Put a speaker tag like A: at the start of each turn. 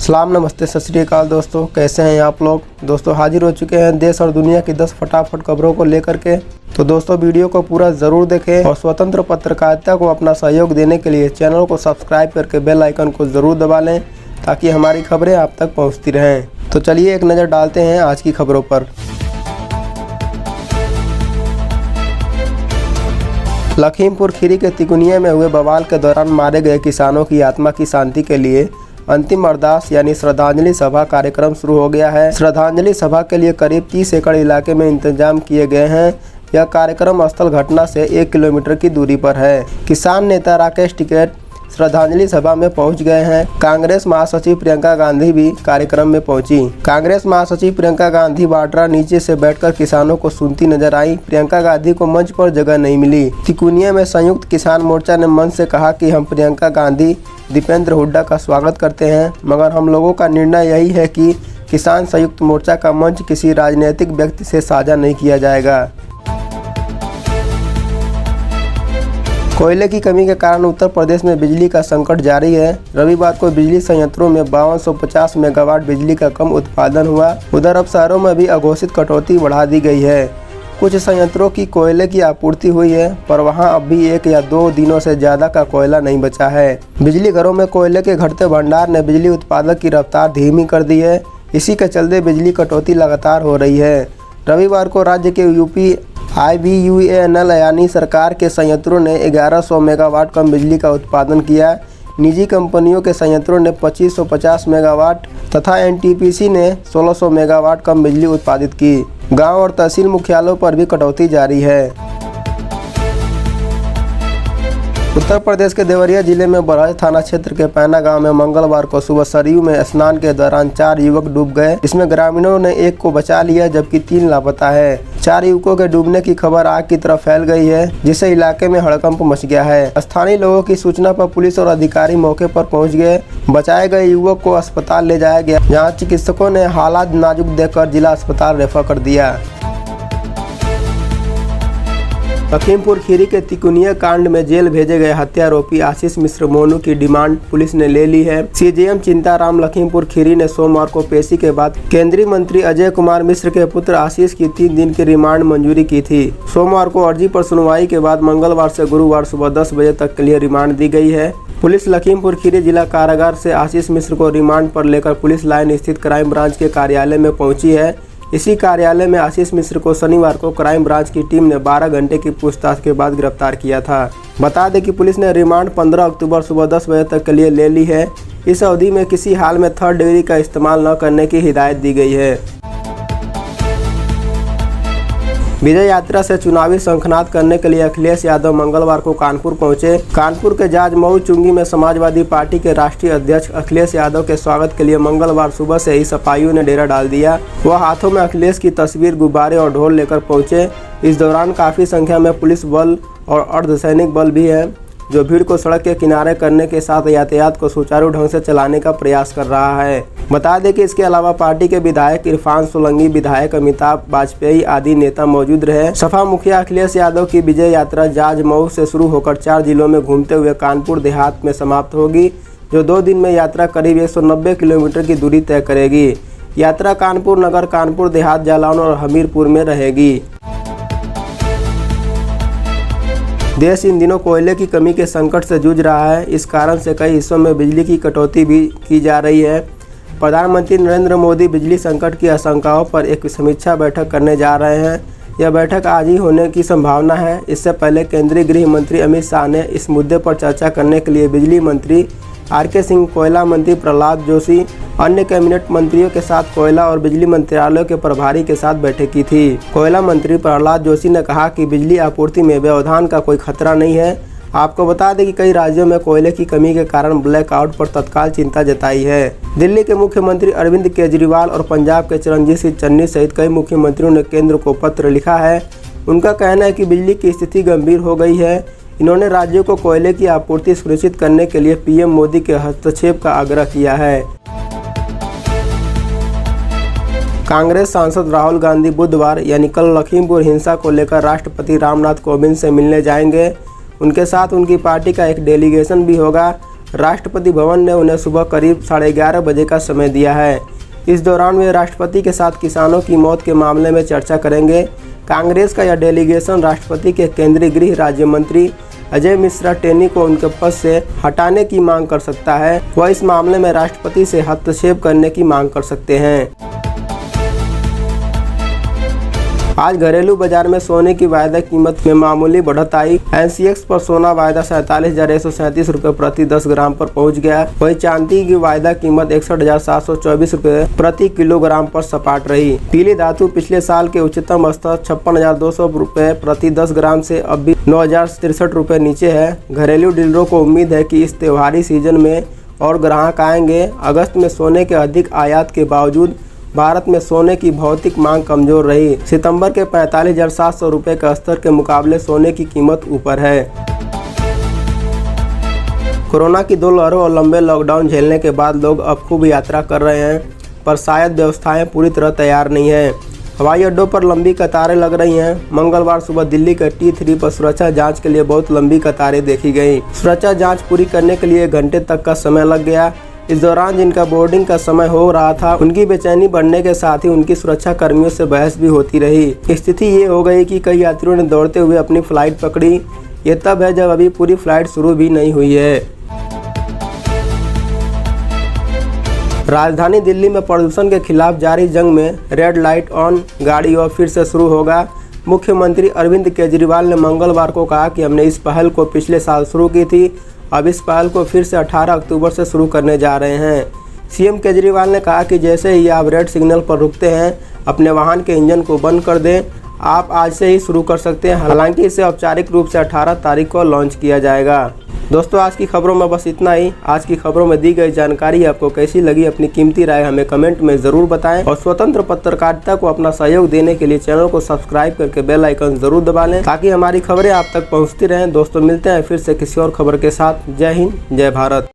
A: सलाम, नमस्ते, सत श्री अकाल दोस्तों। कैसे हैं आप लोग। दोस्तों हाजिर हो चुके हैं देश और दुनिया की 10 फटाफट खबरों को लेकर के। तो दोस्तों वीडियो को पूरा ज़रूर देखें और स्वतंत्र पत्रकारिता को अपना सहयोग देने के लिए चैनल को सब्सक्राइब करके बेल आइकन को ज़रूर दबा लें ताकि हमारी खबरें आप तक पहुँचती रहें। तो चलिए एक नज़र डालते हैं आज की खबरों पर। लखीमपुर खीरी के तिकुनिया में हुए बवाल के दौरान मारे गए किसानों की आत्मा की शांति के लिए अंतिम अरदास यानी श्रद्धांजलि सभा कार्यक्रम शुरू हो गया है। श्रद्धांजलि सभा के लिए करीब 30 एकड़ इलाके में इंतजाम किए गए हैं। यह कार्यक्रम स्थल घटना से 1 किलोमीटर की दूरी पर है। किसान नेता राकेश टिकैत श्रद्धांजलि सभा में पहुंच गए हैं। कांग्रेस महासचिव प्रियंका गांधी भी कार्यक्रम में पहुंची। कांग्रेस महासचिव प्रियंका गांधी वाड्रा नीचे से बैठकर किसानों को सुनती नजर आई। प्रियंका गांधी को मंच पर जगह नहीं मिली। तिकुनिया में संयुक्त किसान मोर्चा ने मंच से कहा कि हम प्रियंका गांधी दीपेंद्र हुड्डा का स्वागत करते हैं, मगर हम लोगों का निर्णय यही है कि किसान संयुक्त मोर्चा का मंच किसी राजनीतिक व्यक्ति से साझा नहीं किया जाएगा। कोयले की कमी के कारण उत्तर प्रदेश में बिजली का संकट जारी है। रविवार को बिजली संयंत्रों में 5250 मेगावाट बिजली का कम उत्पादन हुआ। उधर अब शहरों में भी अघोषित कटौती बढ़ा दी गई है। कुछ संयंत्रों की कोयले की आपूर्ति हुई है, पर वहां अब भी 1 या 2 दिनों से ज़्यादा का कोयला नहीं बचा है। बिजली घरों में कोयले के घटते भंडार ने बिजली उत्पादन की रफ्तार धीमी कर दी है। इसी के चलते बिजली कटौती लगातार हो रही है। रविवार को राज्य के यूपी IBUANL यानी सरकार के संयंत्रों ने 1100 मेगावाट कम बिजली का उत्पादन किया। निजी कंपनियों के संयंत्रों ने 2550 मेगावाट तथा NTPC ने 1600 मेगावाट कम बिजली उत्पादित की। गांव और तहसील मुख्यालयों पर भी कटौती जारी है। उत्तर प्रदेश के देवरिया जिले में बरहज थाना क्षेत्र के पैना गांव में मंगलवार को सुबह सरयू में स्नान के दौरान 4 युवक डूब गए। इसमें ग्रामीणों ने 1 को बचा लिया जबकि 3 लापता है। 4 युवकों के डूबने की खबर आग की तरफ फैल गई है, जिससे इलाके में हड़कंप मच गया है। स्थानीय लोगों की सूचना पर पुलिस और अधिकारी मौके पर पहुंच गए। बचाए गए युवक को अस्पताल ले जाया गया, जहाँ चिकित्सकों ने हालात नाजुक देखकर जिला अस्पताल रेफर कर दिया। लखीमपुर खीरी के तिकुनिया कांड में जेल भेजे गए हत्यारोपी आशीष मिश्र मोनू की डिमांड पुलिस ने ले ली है। CJM चिंताराम लखीमपुर खीरी ने सोमवार को पेशी के बाद केंद्रीय मंत्री अजय कुमार मिश्र के पुत्र आशीष की 3 दिन की रिमांड मंजूरी की थी। सोमवार को अर्जी पर सुनवाई के बाद मंगलवार से गुरुवार सुबह 10 बजे तक के लिए रिमांड दी गई है। पुलिस लखीमपुर खीरी जिला कारागार से आशीष मिश्र को रिमांड पर लेकर पुलिस लाइन स्थित क्राइम ब्रांच के कार्यालय में पहुंची है। इसी कार्यालय में आशीष मिश्र को शनिवार को क्राइम ब्रांच की टीम ने 12 घंटे की पूछताछ के बाद गिरफ्तार किया था। बता दें कि पुलिस ने रिमांड 15 अक्टूबर सुबह 10 बजे तक के लिए ले ली है। इस अवधि में किसी हाल में 3rd डिग्री का इस्तेमाल न करने की हिदायत दी गई है। विजय यात्रा से चुनावी शंखनाद करने के लिए अखिलेश यादव मंगलवार को कानपुर पहुंचे। कानपुर के जाजमऊ चुंगी में समाजवादी पार्टी के राष्ट्रीय अध्यक्ष अखिलेश यादव के स्वागत के लिए मंगलवार सुबह से ही सपाइयों ने डेरा डाल दिया। वह हाथों में अखिलेश की तस्वीर, गुब्बारे और ढोल लेकर पहुंचे। इस दौरान काफ़ी संख्या में पुलिस बल और अर्धसैनिक बल भी है, जो भीड़ को सड़क के किनारे करने के साथ यातायात को सुचारू ढंग से चलाने का प्रयास कर रहा है। बता दें कि इसके अलावा पार्टी के विधायक इरफान सोलंकी, विधायक अमिताभ वाजपेयी आदि नेता मौजूद रहे। सपा मुखिया अखिलेश यादव की विजय यात्रा जाजमऊ से शुरू होकर 4 जिलों में घूमते हुए कानपुर देहात में समाप्त होगी, जो 2 दिन में यात्रा करीब 190 किलोमीटर की दूरी तय करेगी। यात्रा कानपुर नगर, कानपुर देहात, जालौन और हमीरपुर में रहेगी। देश इन दिनों कोयले की कमी के संकट से जूझ रहा है। इस कारण से कई हिस्सों में बिजली की कटौती भी की जा रही है। प्रधानमंत्री नरेंद्र मोदी बिजली संकट की आशंकाओं पर एक समीक्षा बैठक करने जा रहे हैं। यह बैठक आज ही होने की संभावना है। इससे पहले केंद्रीय गृह मंत्री अमित शाह ने इस मुद्दे पर चर्चा करने के लिए बिजली मंत्री RK सिंह, कोयला मंत्री प्रहलाद जोशी, अन्य कैबिनेट मंत्रियों के साथ कोयला और बिजली मंत्रालयों के प्रभारी के साथ बैठक की थी। कोयला मंत्री प्रहलाद जोशी ने कहा कि बिजली आपूर्ति में व्यवधान का कोई खतरा नहीं है। आपको बता दें कि कई राज्यों में कोयले की कमी के कारण ब्लैकआउट पर तत्काल चिंता जताई है। दिल्ली के मुख्यमंत्री अरविंद केजरीवाल और पंजाब के चरणजीत सिंह चन्नी सहित कई मुख्यमंत्रियों ने केंद्र को पत्र लिखा है। उनका कहना है कि बिजली की स्थिति गंभीर हो गई है। इन्होंने राज्यों को कोयले की आपूर्ति सुनिश्चित करने के लिए PM मोदी के हस्तक्षेप का आग्रह किया है। कांग्रेस सांसद राहुल गांधी बुधवार यानी कल लखीमपुर हिंसा को लेकर राष्ट्रपति रामनाथ कोविंद से मिलने जाएंगे। उनके साथ उनकी पार्टी का एक डेलीगेशन भी होगा। राष्ट्रपति भवन ने उन्हें सुबह करीब 11:30 बजे का समय दिया है। इस दौरान वे राष्ट्रपति के साथ किसानों की मौत के मामले में चर्चा करेंगे। कांग्रेस का यह डेलीगेशन राष्ट्रपति के केंद्रीय गृह राज्य मंत्री अजय मिश्रा टेनी को उनके पद से हटाने की मांग कर सकता है। वह इस मामले में राष्ट्रपति से हस्तक्षेप करने की मांग कर सकते हैं। आज घरेलू बाजार में सोने की वायदा कीमत में मामूली बढ़त आई। एनसीएक्स पर सोना वायदा 47,137 रुपये प्रति 10 ग्राम पर पहुंच गया। वहीं चांदी की वायदा कीमत 61,724 रुपये प्रति किलोग्राम पर सपाट रही। पीली धातु पिछले साल के उच्चतम स्तर 56,200 रुपये प्रति 10 ग्राम से अब भी 9,063 रुपये नीचे है। घरेलू डीलरों को उम्मीद है कि इस त्योहारी सीजन में और ग्राहक आएंगे। अगस्त में सोने के अधिक आयात के बावजूद भारत में सोने की भौतिक मांग कमजोर रही। सितंबर के 45,700 रुपये के स्तर के मुकाबले सोने की कीमत ऊपर है। कोरोना की 2 लहरों और लंबे लॉकडाउन झेलने के बाद लोग अब खूब यात्रा कर रहे हैं, पर शायद व्यवस्थाएं पूरी तरह तैयार नहीं है। हवाई अड्डों पर लंबी कतारें लग रही हैं। मंगलवार सुबह दिल्ली के T3 पर सुरक्षा जांच के लिए बहुत लंबी कतारें देखी गई। सुरक्षा जांच पूरी करने के लिए 1 घंटे तक का समय लग गया। इस दौरान जिनका बोर्डिंग का समय हो रहा था, उनकी बेचैनी बढ़ने के साथ ही उनकी सुरक्षा कर्मियों से बहस भी होती रही। स्थिति ये हो गई कि कई यात्रियों ने दौड़ते हुए अपनी फ्लाइट पकड़ी। ये तब है जब अभी पूरी फ्लाइट शुरू भी नहीं हुई है। राजधानी दिल्ली में प्रदूषण के खिलाफ जारी जंग में रेड लाइट ऑन गाड़ी और फिर से शुरू होगा। मुख्यमंत्री अरविंद केजरीवाल ने मंगलवार को कहा कि हमने इस पहल को पिछले साल शुरू की थी, अब इस पहल को फिर से 18 अक्टूबर से शुरू करने जा रहे हैं। सीएम केजरीवाल ने कहा कि जैसे ही आप रेड सिग्नल पर रुकते हैं, अपने वाहन के इंजन को बंद कर दें। आप आज से ही शुरू कर सकते हैं। हालांकि इसे औपचारिक रूप से 18 तारीख को लॉन्च किया जाएगा। दोस्तों, आज की खबरों में बस इतना ही। आज की खबरों में दी गई जानकारी आपको कैसी लगी, अपनी कीमती राय हमें कमेंट में ज़रूर बताएं और स्वतंत्र पत्रकारिता को अपना सहयोग देने के लिए चैनल को सब्सक्राइब करके बेल आइकन ज़रूर दबा लें, ताकि हमारी खबरें आप तक पहुंचती रहें। दोस्तों, मिलते हैं फिर से किसी और खबर के साथ। जय हिंद, जय भारत।